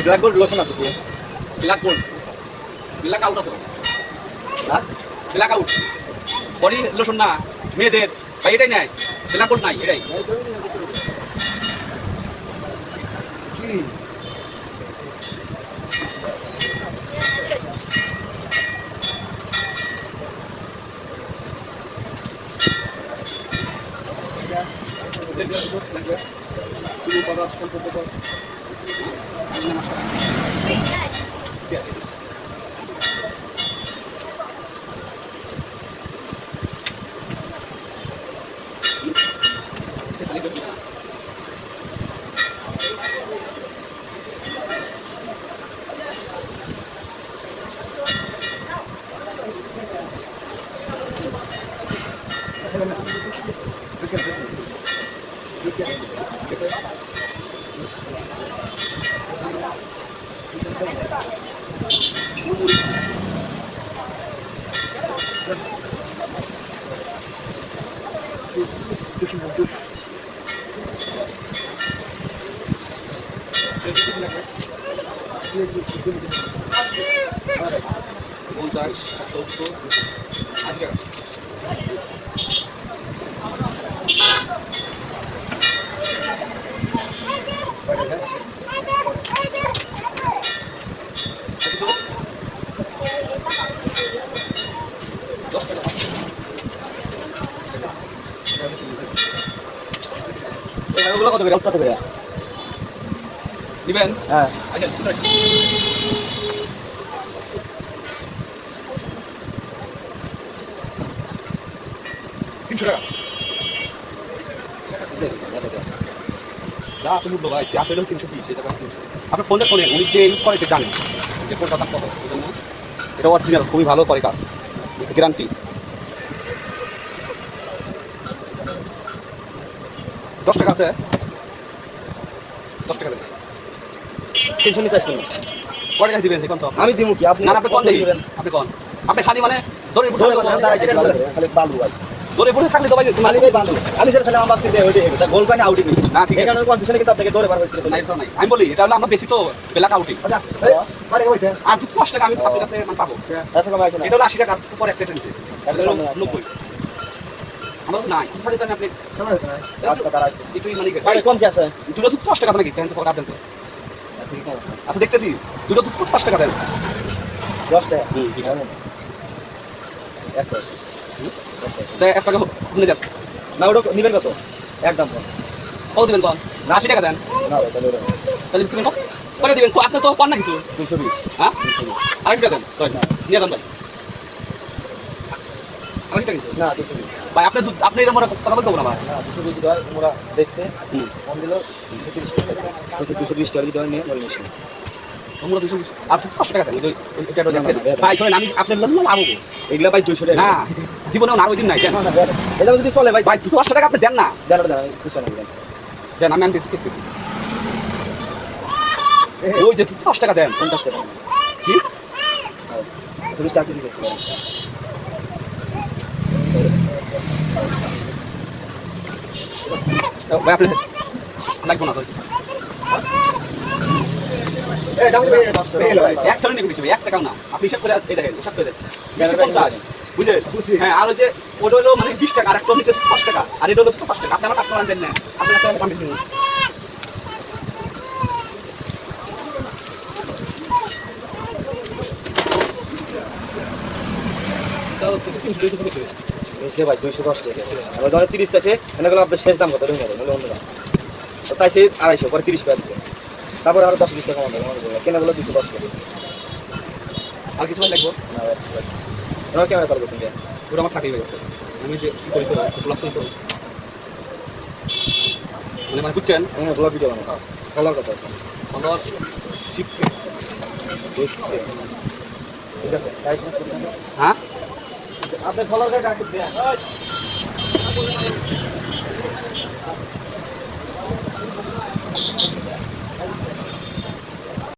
Black gold lotion আছে কি? Black gold black out আছে হ্যাঁ ব্ল্যাক আউট বডি লোশন না মেয়েদের ভাই এটাই নাই ব্ল্যাক গোল্ড নাই এটাই কত করে কত করে দিবেন হ্যাঁ আচ্ছা 300 টাকা যা আছে মূল্য ভাই গ্যাস হলেও 320 এটা আপনার ফোনটা শোনেন উনি যে ইউজ করে সে জানেন যে কোনটা দাম কত বুঝলেন না এটা অরিজিনাল খুবই ভালো করে কাজ গ্যারান্টি 10 টাকা আছে 10 টাকা দেবেন 350 করুন কয় টাকা দিবেন দেখুন তো আমি দিমু কি আপনি না আপনি কোন দিবেন আপনি কোন আপনি খালি মানে দড়ি ধরে খালি বালু ভাই দড়ি পড়ে থাকলে তো ভাই খালি ভাই বালু আমি যেটা ছেলে আমার বাপ চিন্তা ওইটাই এটা গোল পানি আউটই নিছি না ঠিক আছে এখানে কনফিউশন কিন্তু আপনাকে ধরে বার হইছিল নাই স্যার নাই আমি বলি এটা হলো আমরা বেশি তো ব্ল্যাক আউটিং আচ্ছা আরে কইতে আর 5 টাকা আমি আপনার কাছে মানে পাবো এত কম আছে না এটা হলো 80 টাকা উপর একটা নিছে এটা হলো 90 আমার কাছে নাই সাড়ে দামে আপনি আচ্ছা তারা একটু মানে ভাই কম কি আছে দুটো তো 10 টাকা আছে নাকি তেন তো পরে আপনি আচ্ছা দেখতেছি দুটো তো 5 টাকা দেন 10 টাকা ঠিক আছে একটা তাই 1 টাকা নিয়ে যান না ওটা নিবেন কত একদম কত দিবেন কোন 80 টাকা দেন না ভাই তাহলে তাহলে দিবেন কত করে দিবেন আপনি তো পান না কিছু 220 হ্যাঁ আরেকটা দেন তাই নিয়ে যান ভাই আরেকটা কিন্তু না 220 ভাই আপনি আপনি এরকম কথা বলতে না ভাই না 220 দয় মোরা দেখছে কম দিল 30 টাকা 220 টাকা দয় নিয়ে বল নিছি তোমরা 220 আর 5 টাকা দেন এটা ভাই শুনেন আমি আপনার জন্য লাভ হবো এগুলা ভাই 200 টাকা না জীবনেও না ওই দিন নাই দেন এটা যদি চলে ভাই ভাই 200 টাকা আপনি দেন না দেন কিছু না দেন আমি দেখতেছি ওই যে 5 টাকা দেন 50 টাকা কি 40 টাকা দিতেছি ভাই আপনি লাগবো না তো এই দাম দিবে 10 টাকা ভাই এক টাকা নিয়ে বেশি 1 টাকাও না আপনি হিসাব করে এই দেখেন হিসাব করে দেন 50 বুঝলেন হ্যাঁ আর ওই যে ওটা হলো মানে 20 টাকা আর একটা নিচে 5 টাকা আর এটা হলো 5 টাকা আপনি আমার কাস্টমার দেন না আপনি একটা দাম দিন তাও তো 300 টাকা এসে ভাই 210 টাকা আর ধরে 30 আছে এগুলো আপনাদের শেষ দাম কত রইল বলে অন্য দাম তো চাইছে 250 পরে 30 টাকা দিছে তারপর আরো 10-20 টাকা আমাদের কেনাগুলো 210 টাকা আর কিছু লাগবে না আমার ক্যামেরা চালু করছেন পুরো আমার থাকেই ভাই আমি যে কি করি তো ব্লগ করি তো মানে বুঝছেন হ্যাঁ ব্লগ ভিডিও বানাও ফলোয়ার কত আছে ফলোয়ার 6K ঠিক আছে তাই হ্যাঁ আপনার ফলোয়ার কাটতে দেন